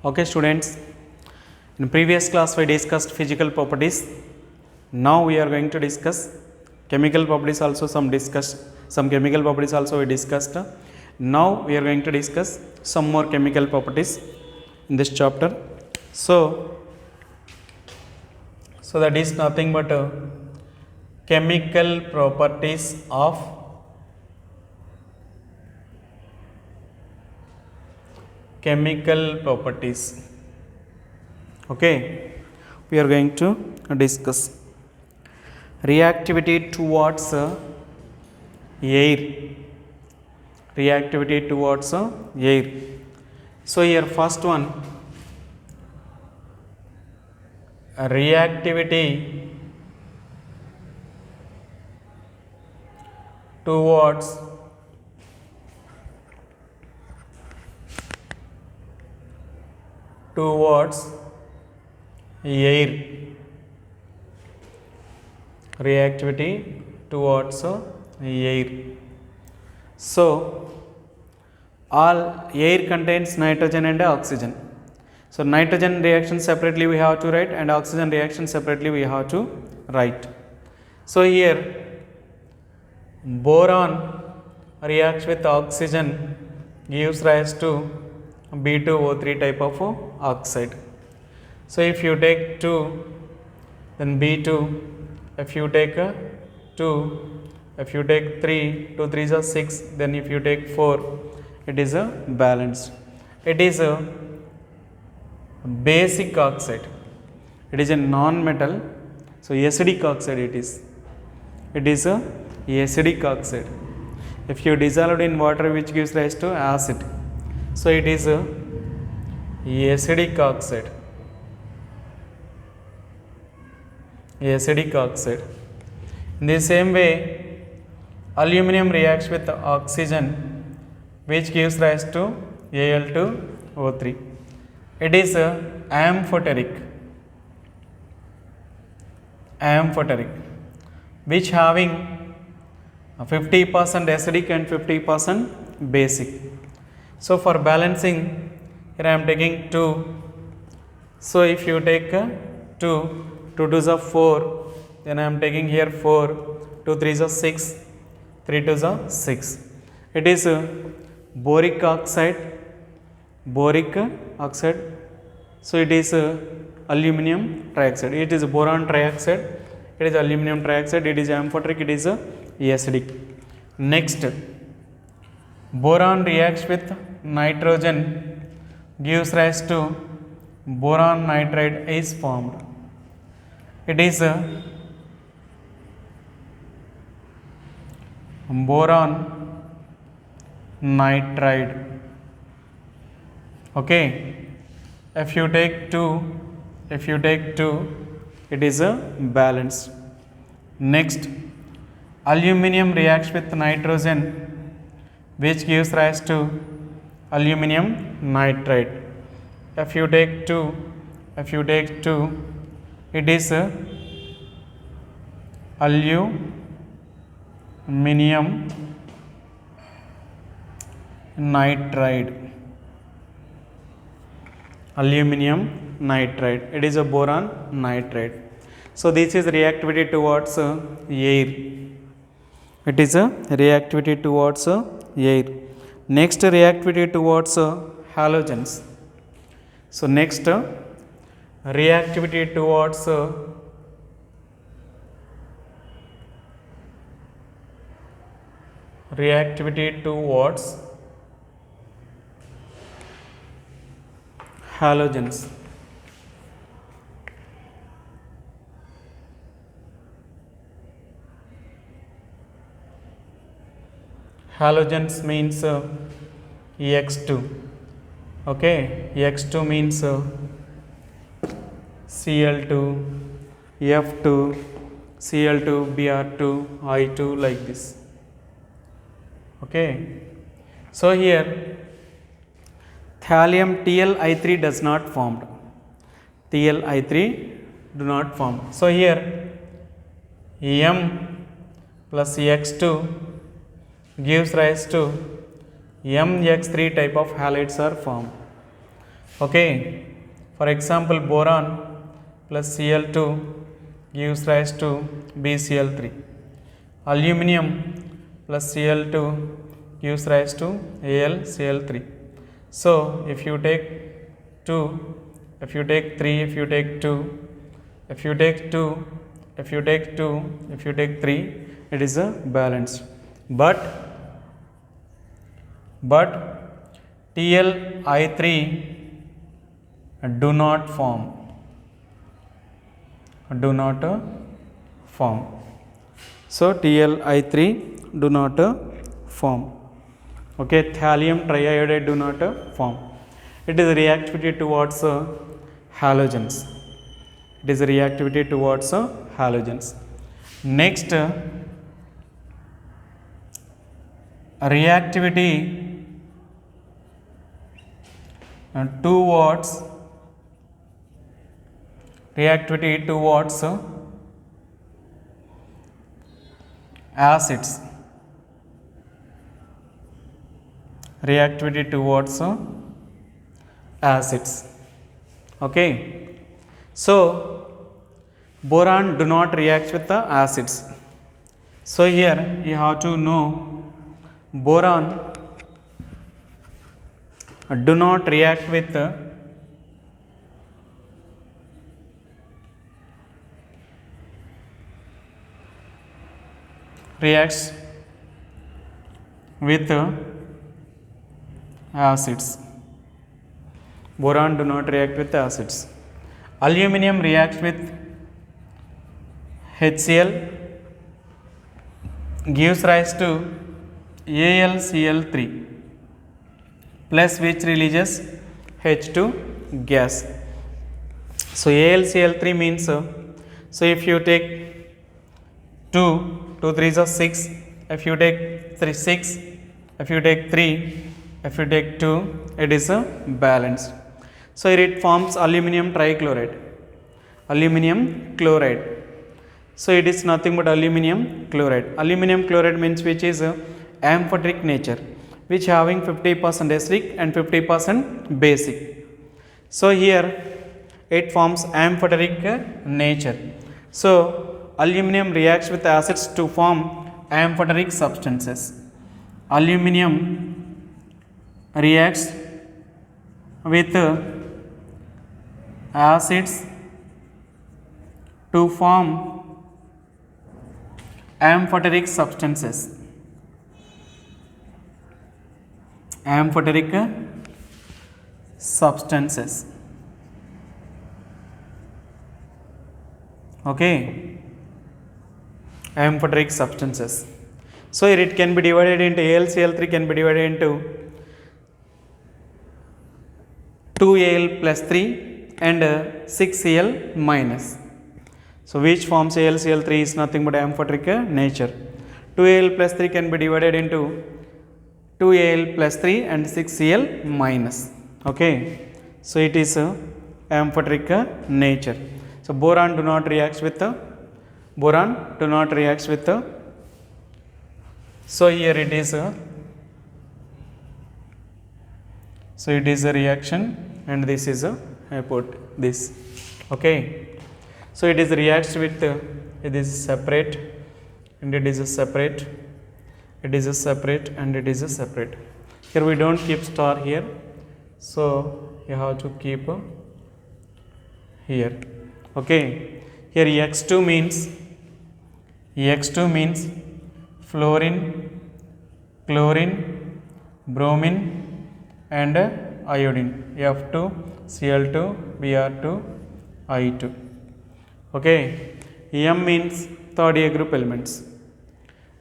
Okay students, in previous class we discussed physical properties. Now we are going to discuss chemical properties also, some chemical properties also we discussed. Now we are going to discuss some more chemical properties in this chapter. So that is nothing but chemical properties of chemical properties. Okay, we are going to discuss reactivity towards air. Reactivity towards air. So here first one, reactivity towards air. Reactivity towards air. So all air contains nitrogen and oxygen. So nitrogen reaction separately we have to write and oxygen reaction separately we have to write. So here boron reacts with oxygen, gives rise to B2O3 type of oxide. So if you take 2, then B2, if you take 2, if you take 3, 2 3s are 6, then if you take 4, it is a balanced. It is a basic oxide. It is a non-metal, so acidic oxide it is. It is a acidic oxide. If you dissolve it in water, which gives rise to acid, so it is a acidic oxide. Acidic oxide. In the same way, aluminum reacts with oxygen, which gives rise to Al2O3. It is amphoteric, which having 50% acidic and 50% basic. So for balancing, here I am taking 2. So if you take 2, 2 2s are 4, then I am taking here 4, 2 3s are 6, 3 2s are 6. It is boric oxide. So it is aluminum trioxide. It is boron trioxide. It is aluminum trioxide. It is amphoteric. It is acidic. Next, boron reacts with nitrogen, gives rise to boron nitride is formed. It is boron nitride. Okay, if you take 2, it is a balanced. Next, aluminum reacts with nitrogen, which gives rise to aluminum nitride. If you take 2, it is aluminum nitride. It is a boron nitride. So this is reactivity towards air. It is a reactivity towards air. Next, reactivity towards halogens. So next, reactivity towards halogens. Halogens means X2. Okay, X2 means Cl2, F2, Cl2, Br2, I2 like this. Okay, so here thallium TlI3 does not form. TlI3 do not form. So here M plus X2 gives rise to MX3 type of halides are formed. Okay, for example, boron plus Cl2 gives rise to BCl3. Aluminium plus Cl2 gives rise to AlCl3. So if you take 2, if you take 3, if you take 2, if you take 2, if you take 2, if you take 3, it is a balanced. But TlI3 do not form. So TlI3 do not form. Okay, thallium triiodide do not form. It is reactivity towards halogens. It is reactivity towards halogens. Next, reactivity towards acids. Reactivity towards acids. Okay, so boron do not react with the acids. So here you have to know boron do not react with reacts with acids. Boron do not react with acids. Aluminium reacts with HCl, gives rise to AlCl3 plus, which releases H2 gas. So AlCl3 means, so if you take 2 3s are 6, if you take 3 6, if you take 3, if you take 2, it is a balanced. So it forms aluminium trichloride, aluminium chloride. So it is nothing but aluminium chloride. Aluminium chloride means which is amphoteric nature, which having 50% acidic and 50% basic. So here it forms amphoteric nature. So aluminium reacts with acids to form amphoteric substances. Aluminium reacts with acids to form amphoteric substances. Amphoteric substances. Okay, amphoteric substances. So here it can be divided into AlCl3 can be divided into 2Al plus 3 and 6Cl minus. So which forms AlCl3 is nothing but amphoteric nature. 2Al plus 3 can be divided into 2Al plus 3 and 6Cl minus. Okay, so it is amphoteric nature. So boron do not reacts with so here it is so it is a reaction and this is a this. Okay, so it is reacts with it is separate and it is a separate, it is a separate and it is a separate. Here we don't keep star here, so you have to keep here. Okay, here X2 means fluorine, chlorine, bromine and iodine, F2, Cl2, Br2, I2. Okay, M means third year group elements.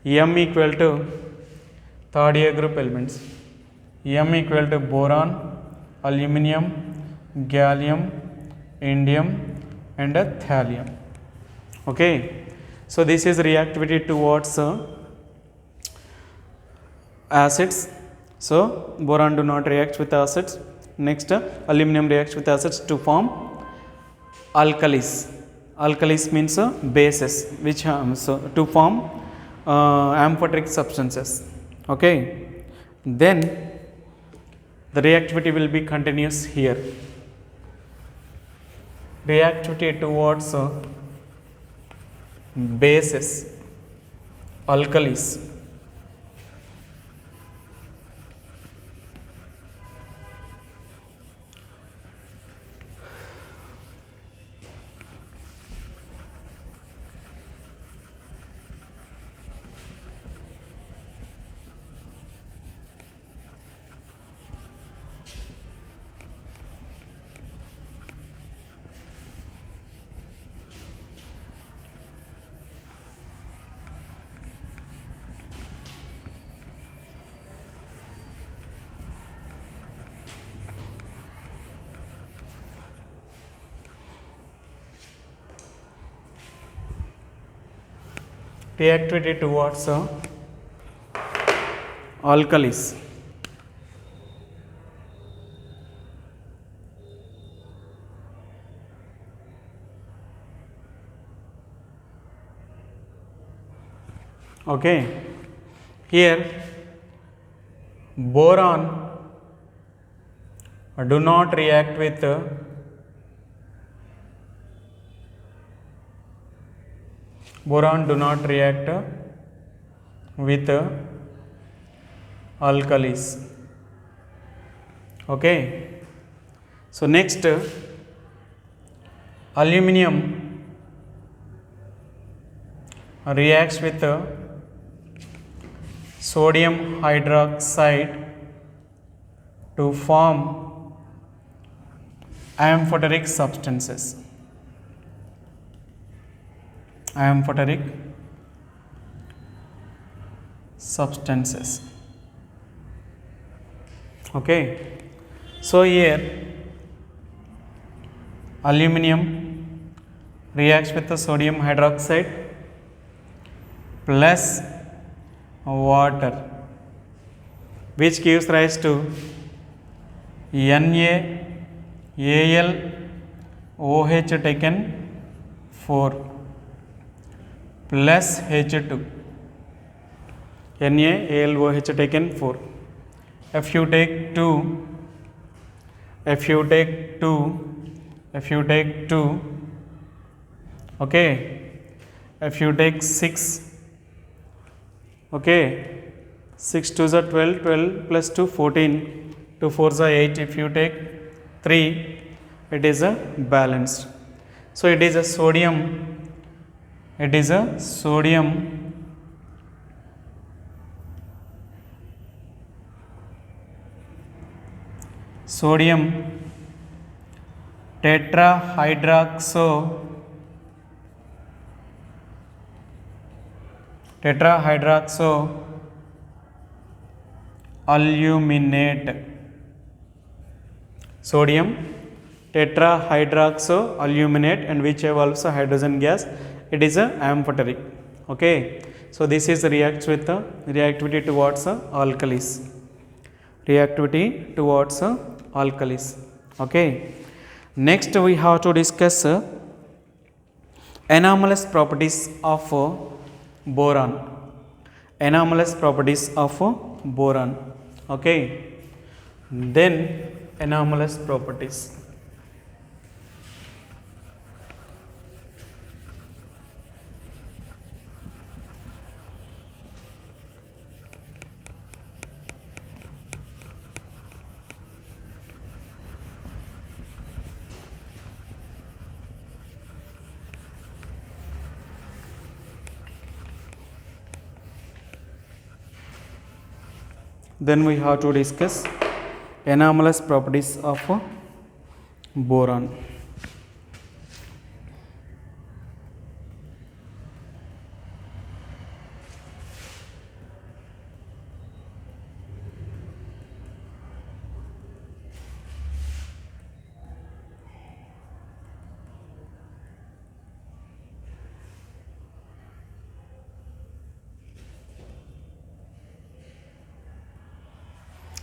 M equal to third year group elements. M equal to boron, aluminum, gallium, indium and thallium. Okay, so this is reactivity towards acids. So boron do not react with acids. Next, aluminum reacts with acids to form alkalis. Alkalis means bases, which so to form amphoteric substances. Okay, then the reactivity will be continuous here. Reactivity towards bases, alkalis. Reactivity towards alkalis. Okay, here boron do not react with with alkalis. Okay, so next aluminum reacts with sodium hydroxide to form amphoteric substances. Amphoteric substances. Okay, so here aluminum reacts with the sodium hydroxide plus water, which gives rise to NaAlOH taken 4 plus H2. NaAlOH taken 4. If you take 2, okay, if you take 6, okay, 6 2s are 12, 12 plus 2 14, 2 4s are 8. If you take 3, it is a balanced. So it is a sodium tetrahydroxo aluminate. Sodium tetrahydroxo aluminate, and which have also hydrogen gas. It is a amphoteric. Okay, so this is reacts with the reactivity towards alkalis. Reactivity towards alkalis. Okay, next we have to discuss anomalous properties of boron. Anomalous properties of boron. Okay, then anomalous properties. Then we have to discuss anomalous properties of boron.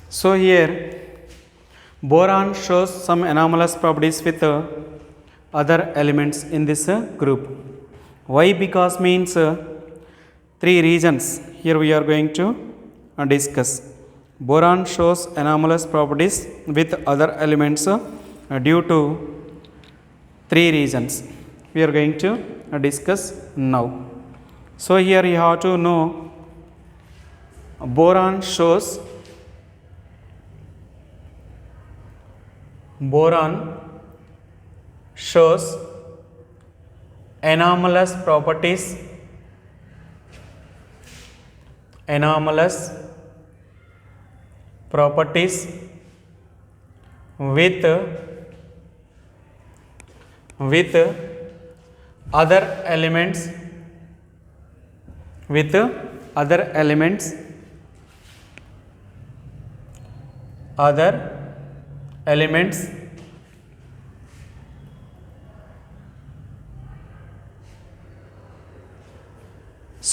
So here boron shows some anomalous properties with other elements in this group. Why? Because means 3 reasons here we are going to discuss. boron shows anomalous properties with other elements due to three reasons. We are going to discuss now. So here you have to know boron shows anomalous properties with other elements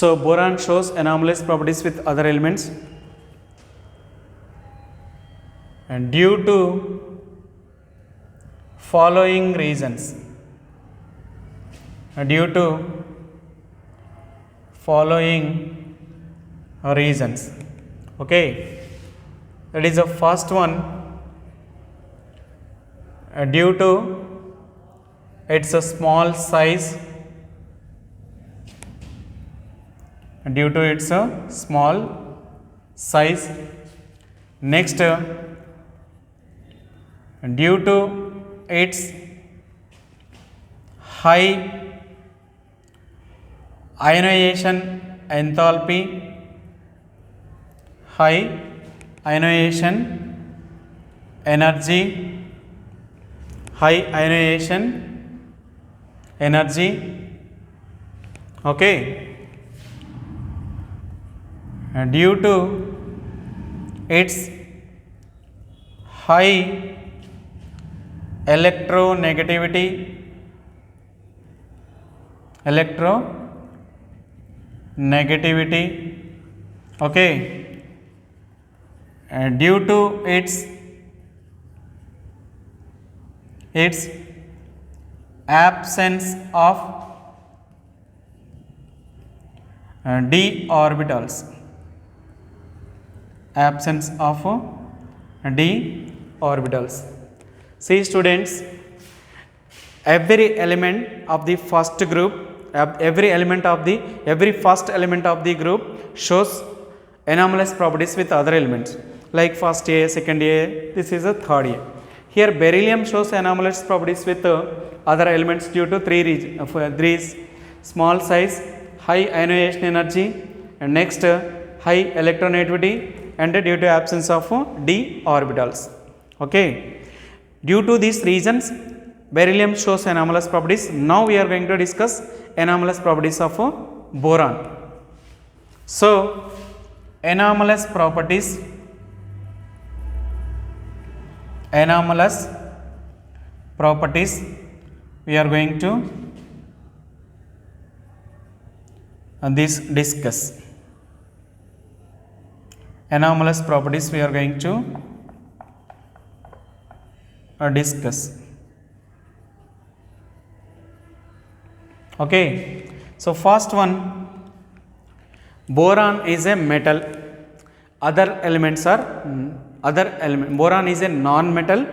So boron shows anomalous properties with other elements and due to following reasons. Okay, that is the first one. Due to its a small size. Next, due to its high ionization enthalpy, high ionization energy, okay, and due to its high electronegativity, okay, and due to its absence of d orbitals. See students, every element of the first group, every first element of the group shows anomalous properties with other elements, like first A, second A, this is a third A. Here beryllium shows anomalous properties with other elements due to three small size, high ionization energy, and next high electronegativity, and due to absence of d orbitals. Okay, due to these reasons beryllium shows anomalous properties. Now we are going to discuss anomalous properties of boron. So anomalous properties we are going to discuss. Anomalous properties we are going to discuss. Okay, so first one, boron is a metal, boron is a non-metal,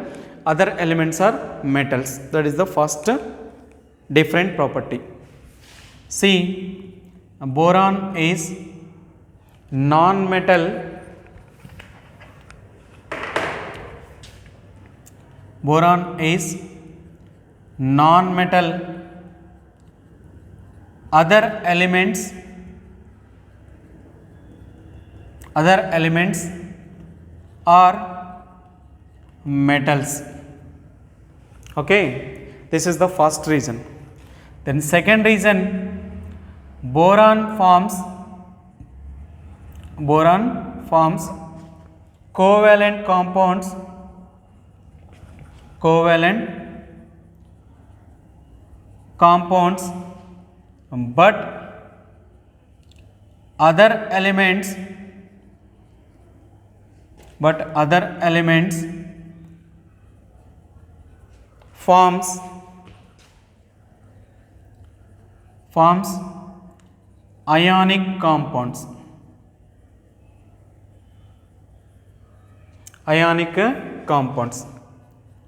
other elements are metals. That is the first different property. See, boron is non-metal, other elements are metals. Okay, this is the first reason. Then second reason, boron forms covalent compounds, but other elements forms ionic compounds. ionic compounds.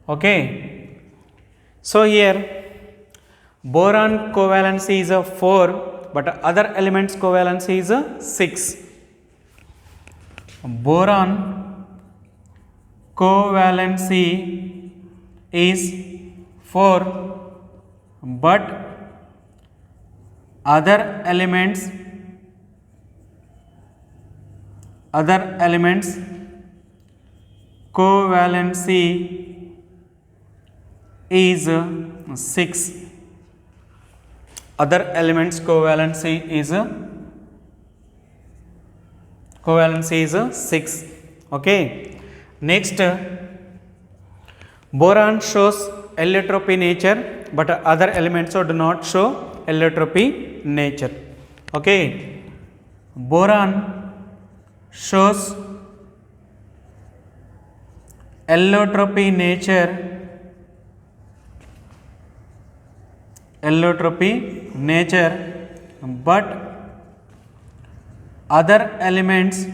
Okay, so here boron covalency is a 4, but other elements covalency is a 6. Boron covalency is 4, but other elements covalency is 6. Other elements covalency is 6. Okay, next boron shows allotropy nature, but other elements do not show allotropy nature. Okay, boron shows allotropy nature, but other elements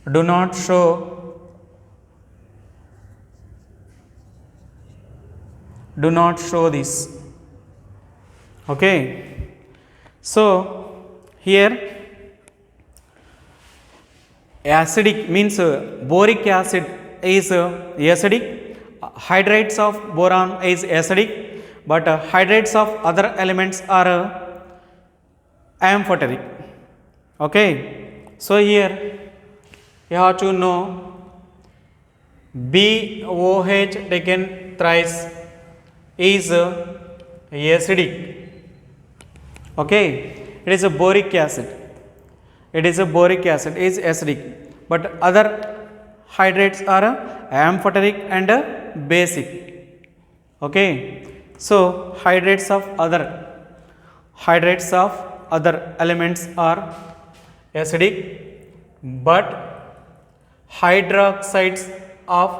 do not show this. Okay, so here acidic means boric acid is acidic, hydrides of boron is acidic, but hydrides of other elements are amphoteric. Okay, so here you have to know BOH taken thrice is acidic. Okay, it is a boric acid. Is acidic, but other hydrates are amphoteric and basic. Okay, so hydrates of other elements are acidic, but hydroxides of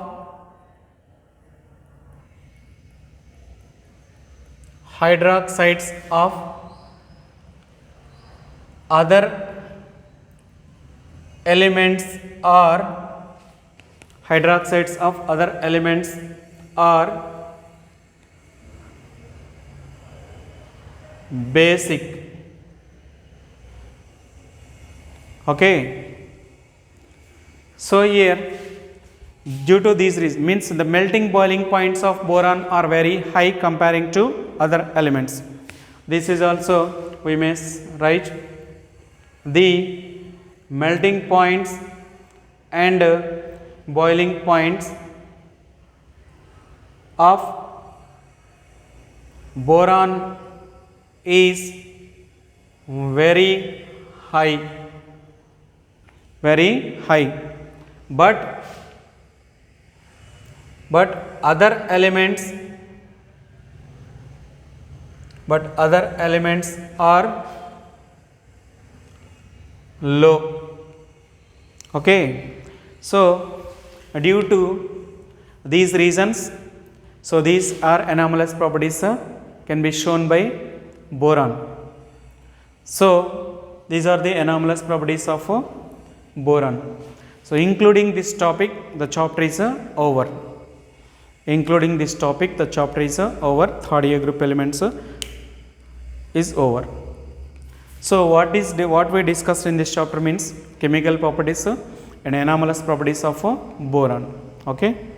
other elements are basic. Okay, so here due to these reasons, means the melting boiling points of boron are very high comparing to other elements. This is also we may write the melting points and boiling points of boron is very high, but other elements are low. Okay, so due to these reasons, so these are anomalous properties can be shown by boron. So these are the anomalous properties of boron. So including this topic, the chapter is over. Third year group elements is over. So what we discussed in this chapter means chemical properties and anomalous properties of boron. Okay.